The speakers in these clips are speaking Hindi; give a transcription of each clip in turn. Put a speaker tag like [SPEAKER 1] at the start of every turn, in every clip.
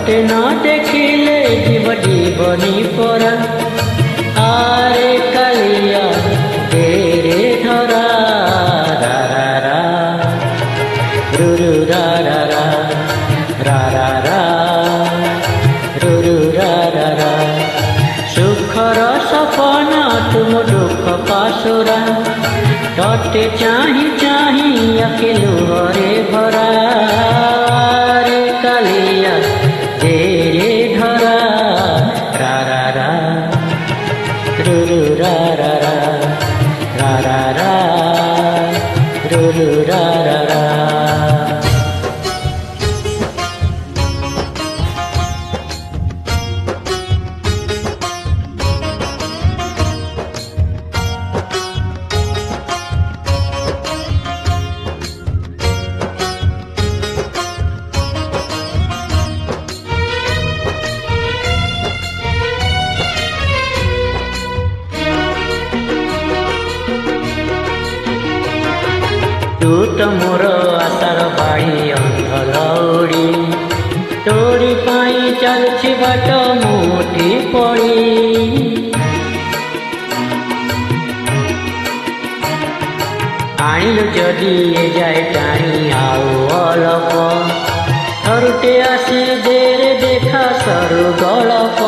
[SPEAKER 1] तोते न देखिले जीव जीवनी परा आरे कालिया तेरे धरा रा रा रा रुरु रा रा रा रा रा रा रुरु रा रा रा सुखर सपन तुम दुख पासुरा तोते चाही चाही अकेलू हरे भरा रे कालिया तेरे धरा रा रा रा रुरु रा रा रा रा रा रा रुरु रा रा रा। तू तो मोर आशार बाड़ी अंधलौड़ी तोरी पाई चलछि बाट मुठी पड़ी आनिलु जदि ए जाए टाणी आउ अलप थरुटे आसी देर देखा सरु गलप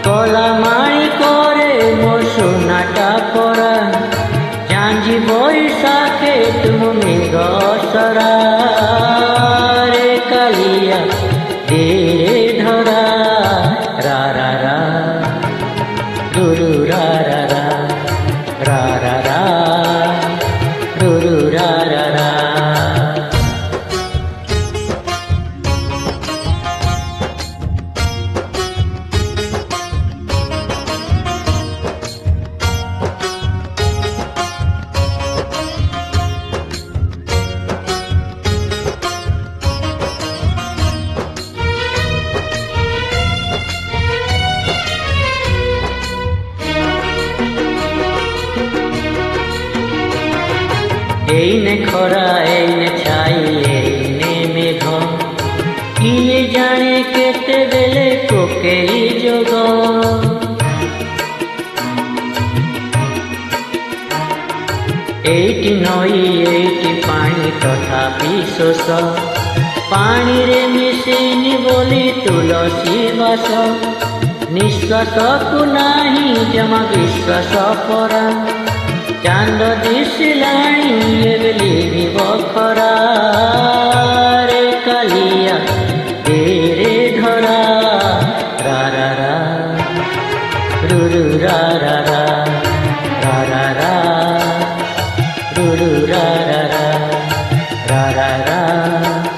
[SPEAKER 1] कला माणी करे मो सुनाटा परा झांझी बैसाखे तुम मेघसरा रे कालिया तेरे धरा रा रा रा रुरु रा रा रा रा रा रा रुरु रा रा रा। एने खरा एने छाई एने मेघ किए जाने केते बेले कोकेई जोग एटी नई एटी पानी तथापि शोष पानी रे मिसेनी बोली तुलसी बास निश्वास को नाही जमा विश्वास परा चांद दिशिलाणी एबली बखरा रे कालिया तेरे धरा रा रा रा रुरु रा रा रा रा रा रा रुरु रा रा रा रा रा रा।